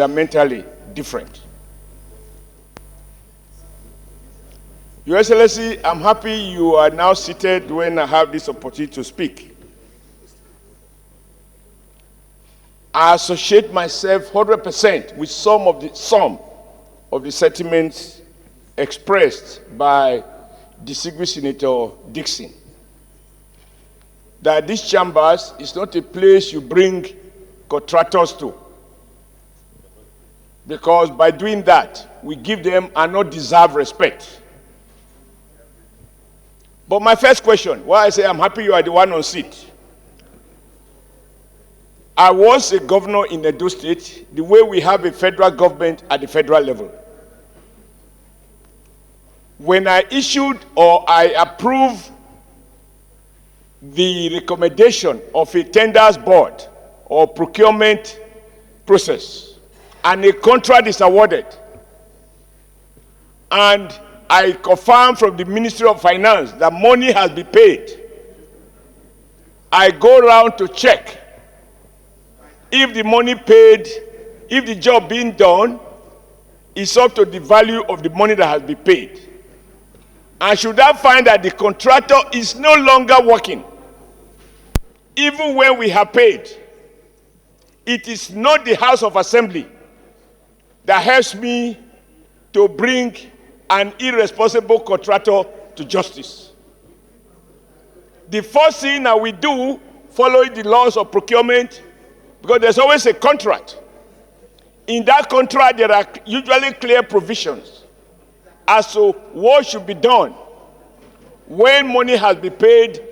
fundamentally different. Your Excellency, I'm happy you are now seated when I have this opportunity to speak. I associate myself 100% with some of the sentiments expressed by distinguished Senator Dixon. That these chambers is not a place you bring contractors to. Because by doing that, we give them an undeserved respect. But my first question, why I say I'm happy you are the one on seat. I was a governor in Edo State, the way we have a federal government at the federal level. When I issued or I approved the recommendation of a tenders board or procurement process, and a contract is awarded, and I confirm from the Ministry of Finance that money has been paid, I go around to check if the money paid, if the job being done is up to the value of the money that has been paid. And should I find that the contractor is no longer working, even when we have paid, it is not the House of Assembly that helps me to bring an irresponsible contractor to justice. The first thing that we do, following the laws of procurement, because there's always a contract. In that contract, there are usually clear provisions as to what should be done when money has been paid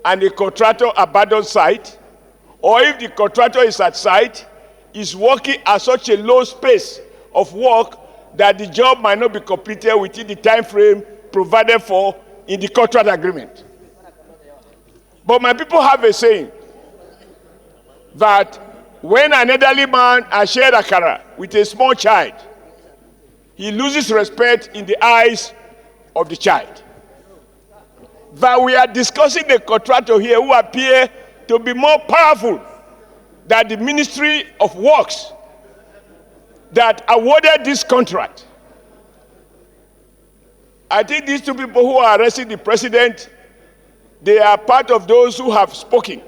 and the contractor abandons site, or if the contractor is at site, is working at such a low pace of work that the job might not be completed within the time frame provided for in the contract agreement. But my people have a saying that when an elderly man has shared akara with a small child, he loses respect in the eyes of the child. That we are discussing a contractor here who appear to be more powerful than the Ministry of Works that awarded this contract. I think these two people who are arresting the president, they are part of those who have spoken.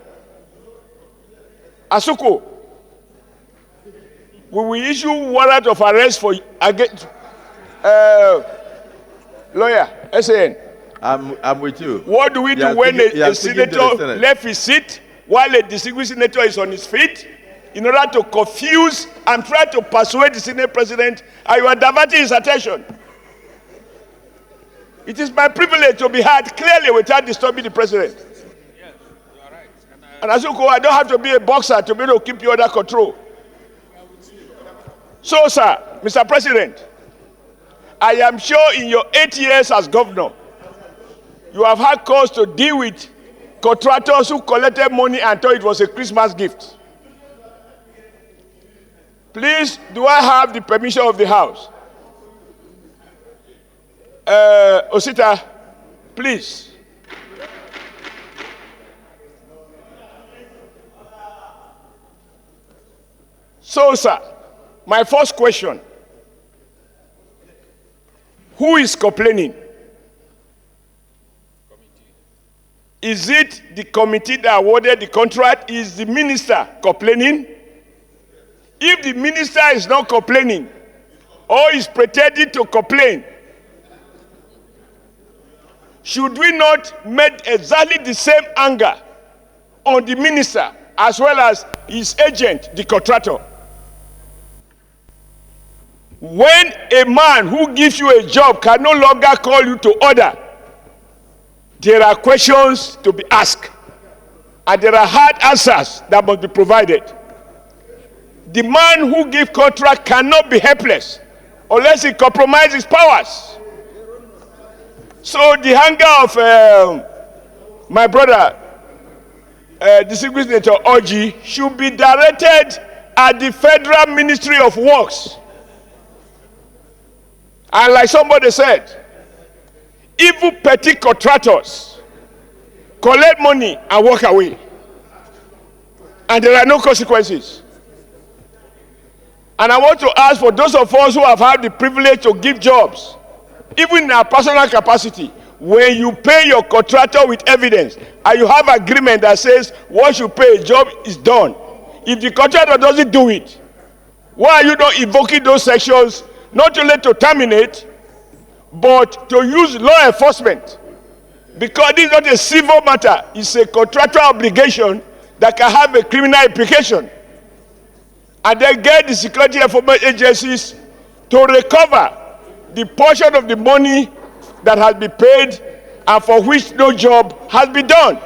Asuku, we will issue warrant of arrest for against lawyer SAN. I'm with you. What do we do when a senator left his seat while a distinguished senator is on his feet, in order to confuse and try to persuade the Senate President, and you are diverting his attention? It is my privilege to be heard clearly without disturbing the President. Yes, you are right. And as you go, I don't have to be a boxer to be able to keep you under control. So, sir, Mr. President, I am sure in your 8 years as governor, you have had cause to deal with contractors who collected money and thought it was a Christmas gift. Please, do I have the permission of the House? Osita, please. So, sir, my first question, who is complaining? Is it the committee that awarded the contract? Is the minister complaining? If the minister is not complaining, or is pretending to complain, should we not make exactly the same anger on the minister as well as his agent, the contractor? When a man who gives you a job can no longer call you to order, there are questions to be asked, and there are hard answers that must be provided. The man who gives contract cannot be helpless unless he compromises powers. So the anger of my brother, distinguished Senator Orji, should be directed at the Federal Ministry of Works. And like somebody said, evil petty contractors collect money and walk away, and there are no consequences. And I want to ask for those of us who have had the privilege to give jobs, even in our personal capacity, when you pay your contractor with evidence and you have agreement that says once you pay, job is done. If the contractor doesn't do it, why are you not invoking those sections, not only to terminate, but to use law enforcement? Because this is not a civil matter, it's a contractual obligation that can have a criminal implication. And then get the security information agencies to recover the portion of the money that has been paid and for which no job has been done.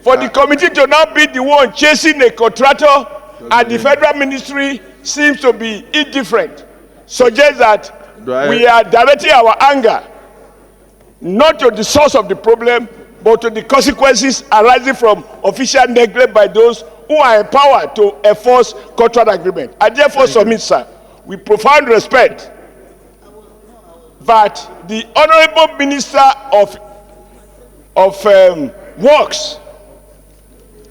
For the committee to now be the one chasing a contractor and the federal ministry seems to be indifferent, suggests that we are directing our anger not to the source of the problem, but to the consequences arising from official neglect by those who are empowered to enforce contract agreement. I therefore submit, sir, with profound respect, that the Honorable Minister of Works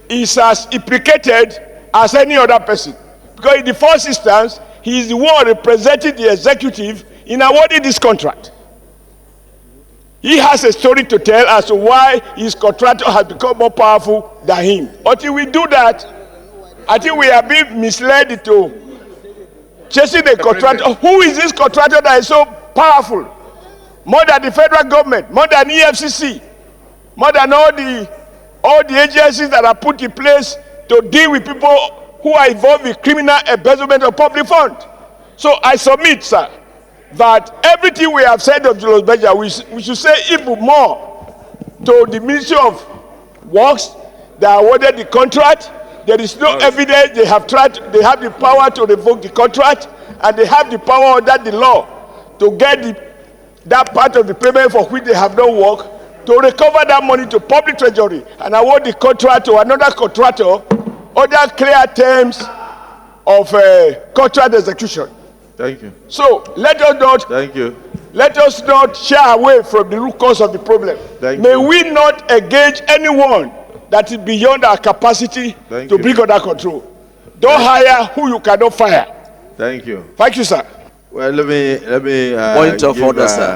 is as implicated as any other person. Because in the first instance, he is the one representing the executive in awarding this contract. He has a story to tell as to why his contractor has become more powerful than him. Until we do that, I think we are being misled into chasing a contractor. Who is this contractor that is so powerful? More than the federal government, more than EFCC, more than all the agencies that are put in place to deal with people who are involved in criminal embezzlement of public funds. So I submit, sir, that everything we have said of Julius Berger, we should say even more to the Ministry of Works that awarded the contract. There is no evidence. They have the power to revoke the contract, and they have the power under the law to get that part of the payment for which they have not worked, to recover that money to public treasury and award the contract to another contractor under clear terms of contract execution. Thank you. So let us not. Thank you. Let us not shy away from the root cause of the problem. May we not engage anyone that is beyond our capacity to bring under control. Don't hire who you cannot fire. Thank you. Thank you, sir. Well, let me point of order, sir.